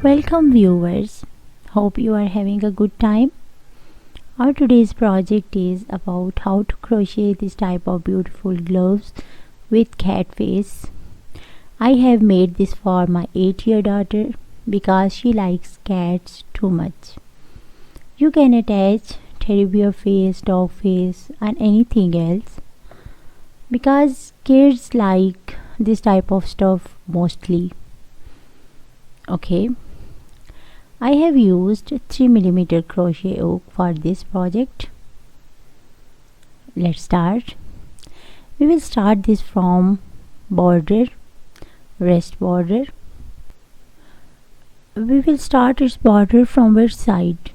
Welcome viewers. Hope you are having a good time. Our today's project is about how to crochet this type of beautiful gloves with cat face. I have made this for my 8-year daughter because she likes cats too much. You can attach teddy bear face, dog face and anything else because kids like this type of stuff mostly. Okay. I have used 3mm crochet hook for this project. Let's start. We will start this from border, rest border. We will start its border from which side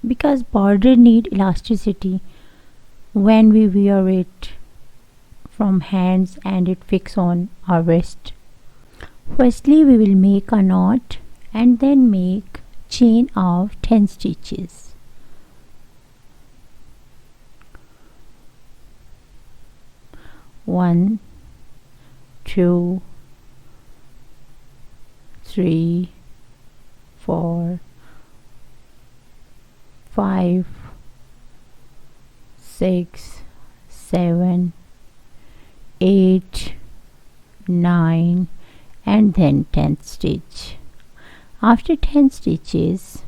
because border need elasticity when we wear it from hands and it fix on our wrist. Firstly we will make a knot and then make chain of 10 stitches. One, two, three, 4, 5, 6, 7, 8, 9 and then 10th stitch. After 10 stitches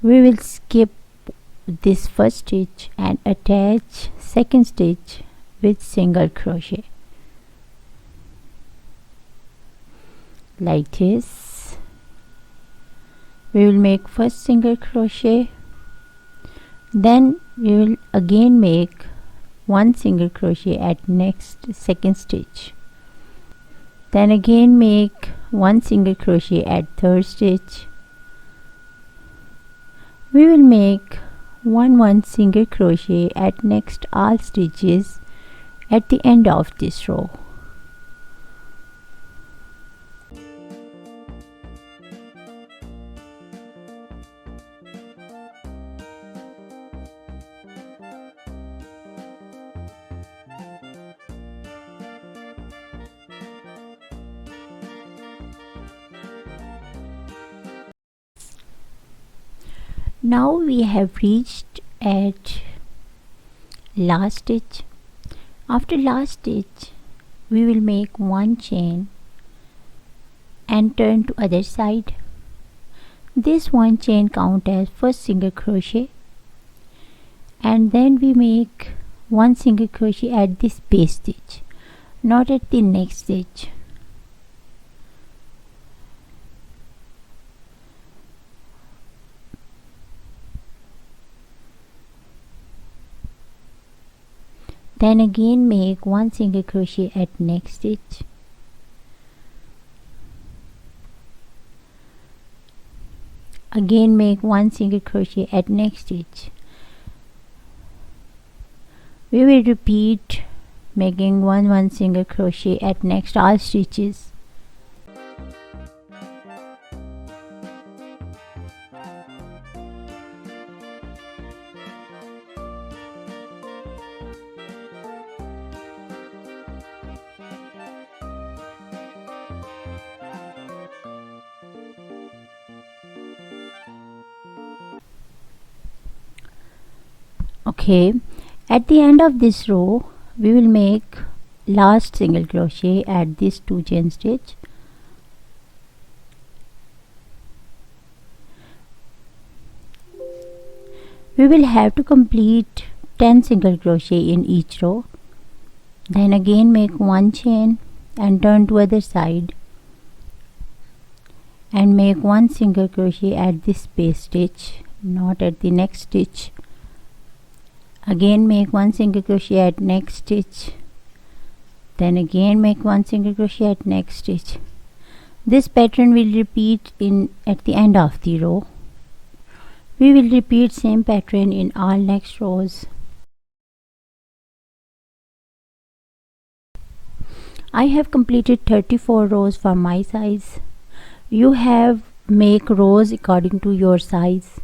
we will skip this first stitch and attach second stitch with single crochet like this. We will make first single crochet, then we will again make one single crochet at next second stitch, then again make one single crochet at third stitch. We will make one single crochet at next all stitches at the end of this row. Now we have reached at last stitch. After last stitch we will make one chain and turn to other side. This one chain count as first single crochet and then we make one single crochet at this base stitch, not at the next stitch. Then again make one single crochet at next stitch. Again make one single crochet at next stitch. We will repeat making one single crochet at next all stitches. Okay, at the end of this row we will make last single crochet at this 2 chain stitch. We will have to complete 10 single crochet in each row. Then again make one chain and turn to other side and make one single crochet at this base stitch, not at the next stitch. Again make one single crochet at next stitch, then again make one single crochet at next stitch. This pattern will repeat at the end of the row. We will repeat same pattern in all next rows. I have completed 34 rows for my size. You have make rows according to your size.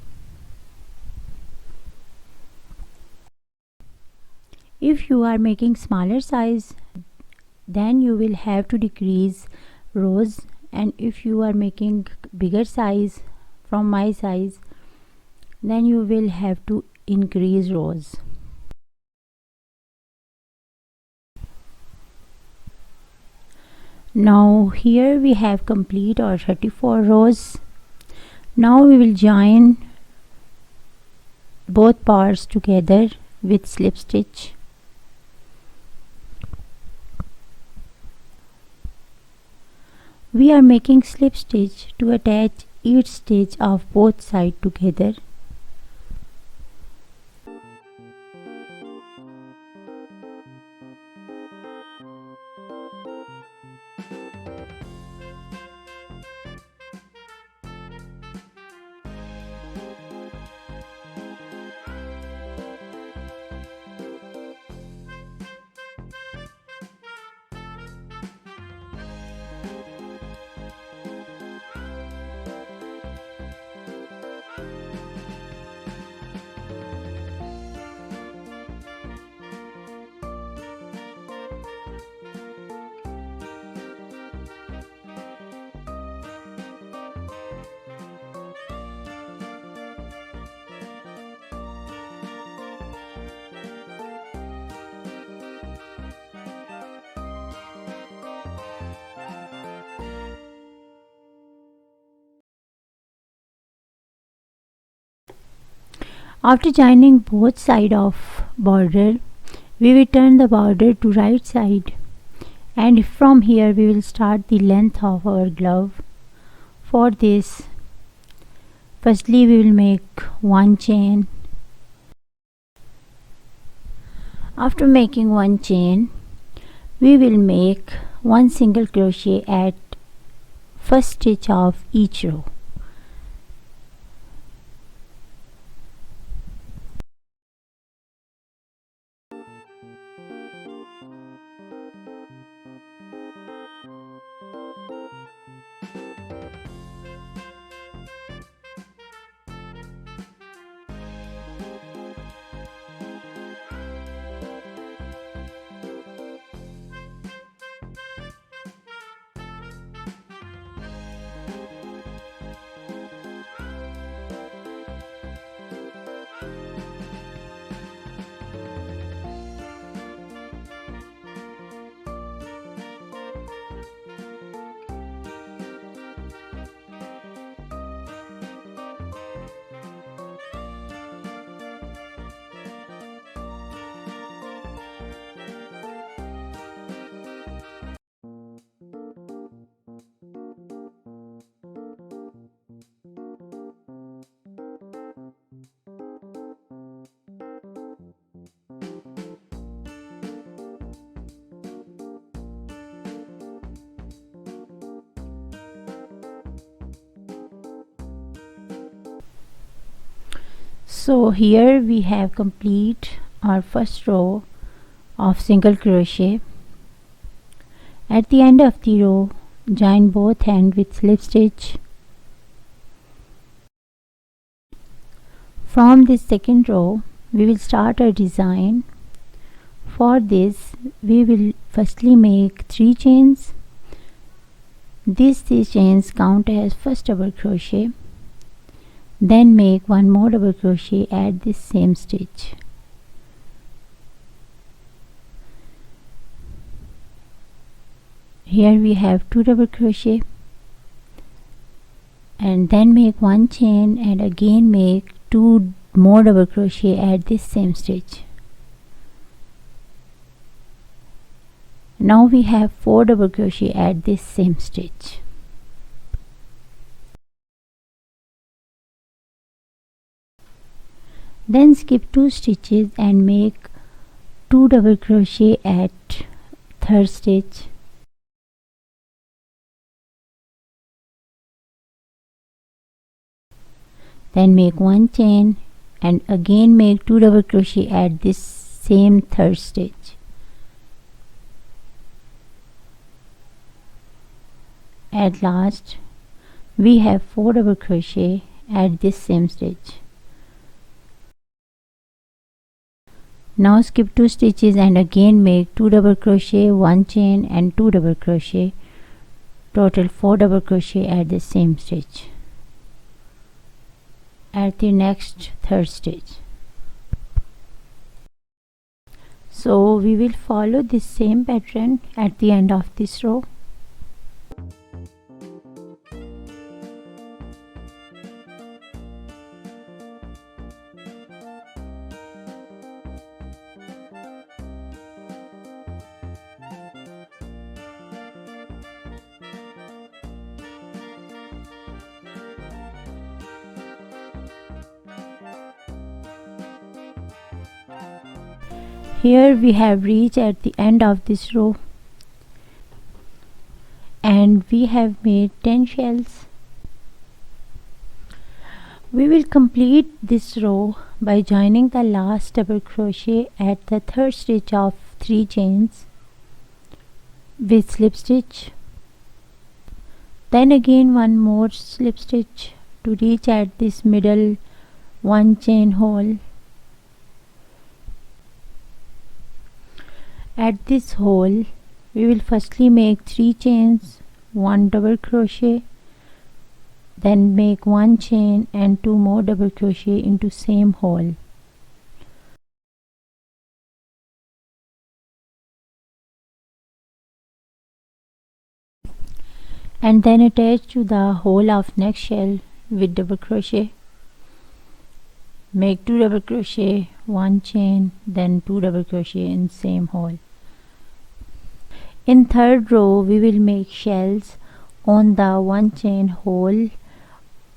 If you are making smaller size, then you will have to decrease rows and if you are making bigger size from my size, then you will have to increase rows. Now here we have complete our 34 rows. Now we will join both parts together with slip stitch. We are making slip stitch to attach each stitch of both sides together. After joining both sides of border, we will turn the border to right side, and from here we will start the length of our glove. For this, firstly we will make one chain. After making one chain, we will make one single crochet at first stitch of each row. So here we have complete our first row of single crochet. At the end of the row, join both ends with slip stitch. From this second row, we will start a design. For this, we will firstly make 3 chains. These 3 chains count as first double crochet. Then make one more double crochet at this same stitch. Here we have 2 double crochet, and then make one chain and again make 2 more double crochet at this same stitch. Now we have 4 double crochet at this same stitch. Then skip 2 stitches and make 2 double crochet at third stitch. Then make one chain and again make 2 double crochet at this same third stitch. At last, we have 4 double crochet at this same stitch. Now skip 2 stitches and again make 2 double crochet, 1 chain and 2 double crochet Total 4 double crochet at the same stitch at the next third stitch. So we will follow this same pattern at the end of this row. Here we have reached at the end of this row and we have made 10 shells. We will complete this row by joining the last double crochet at the third stitch of 3 chains with slip stitch, then again one more slip stitch to reach at this middle 1 chain hole. At this hole we will firstly make 3 chains, 1 double crochet, then make 1 chain and 2 more double crochet into same hole. And then attach to the hole of next shell with double crochet. Make 2 double crochet, 1 chain, then 2 double crochet in same hole. In third row we will make shells on the 1 chain hole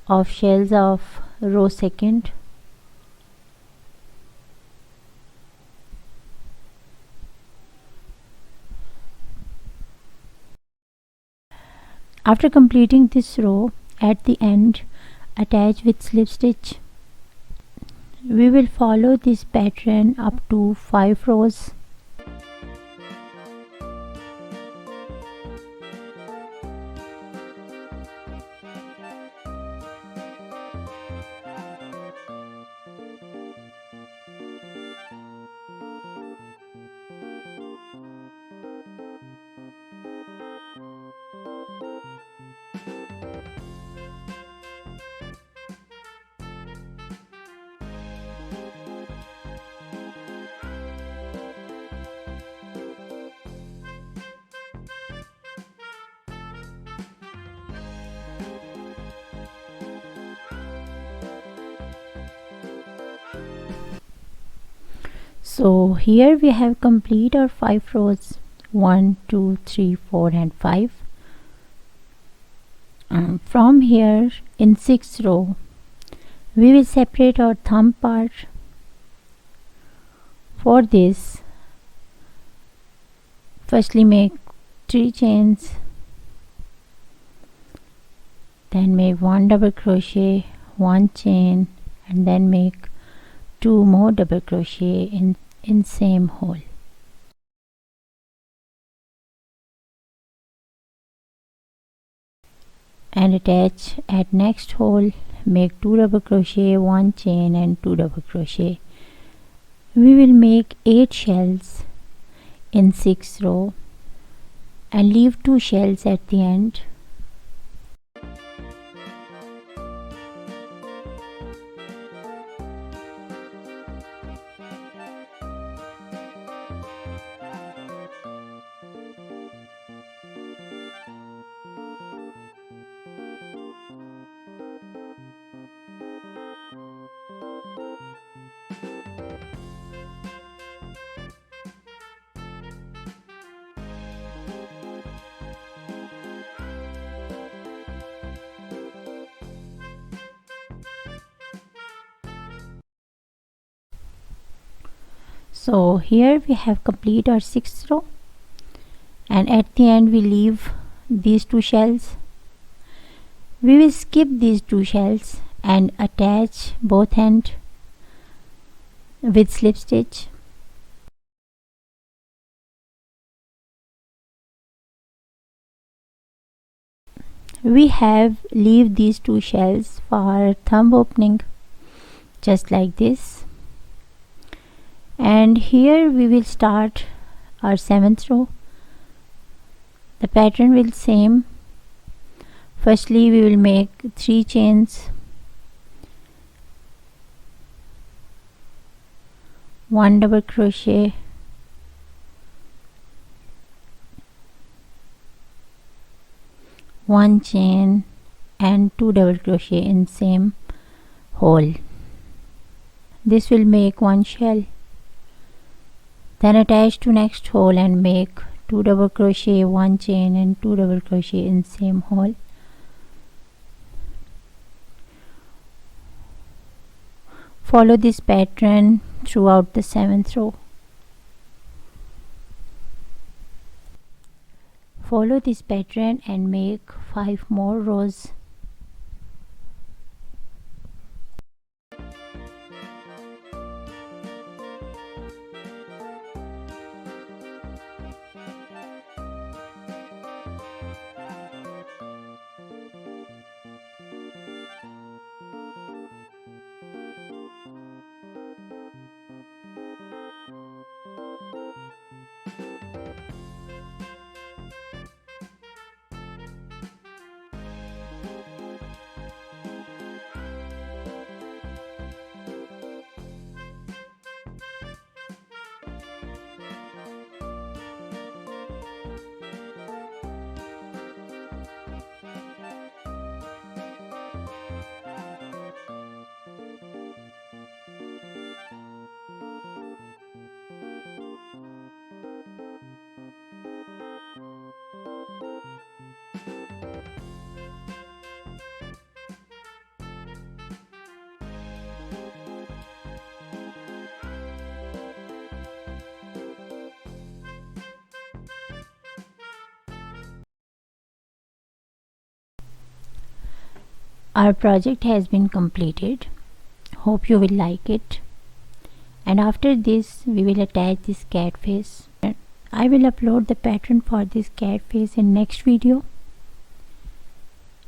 of shells of row second. After completing this row, at the end attach with slip stitch. We will follow this pattern up to 5 rows. So here we have complete our 5 rows, 1, 2, 3, 4 and 5. From here in 6th row we will separate our thumb part. For this, firstly make 3 chains, then make 1 double crochet, 1 chain and then make 2 more double crochet in same hole. And attach at next hole, make 2 double crochet, 1 chain and 2 double crochet. We will make 8 shells in 6th row and leave 2 shells at the end. So here we have complete our 6th row and at the end we leave these 2 shells. We will skip these 2 shells and attach both ends with slip stitch. We have leave these 2 shells for thumb opening, just like this. And here we will start our 7th row. The pattern will same Firstly, we will make 3 chains, 1 double crochet, 1 chain and 2 double crochet in same hole. This will make 1 shell. Then attach to next hole and make 2 double crochet, 1 chain and 2 double crochet in same hole. Follow this pattern throughout the 7th row. Follow this pattern and make 5 more rows. Our project has been completed. Hope you will like it. And after this we will attach this cat face. I will upload the pattern for this cat face in next video.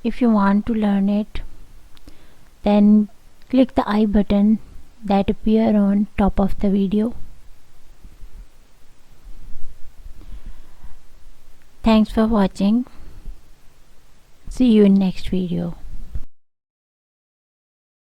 If you want to learn it, then click the I button that appear on top of the video. Thanks for watching. See you in next video.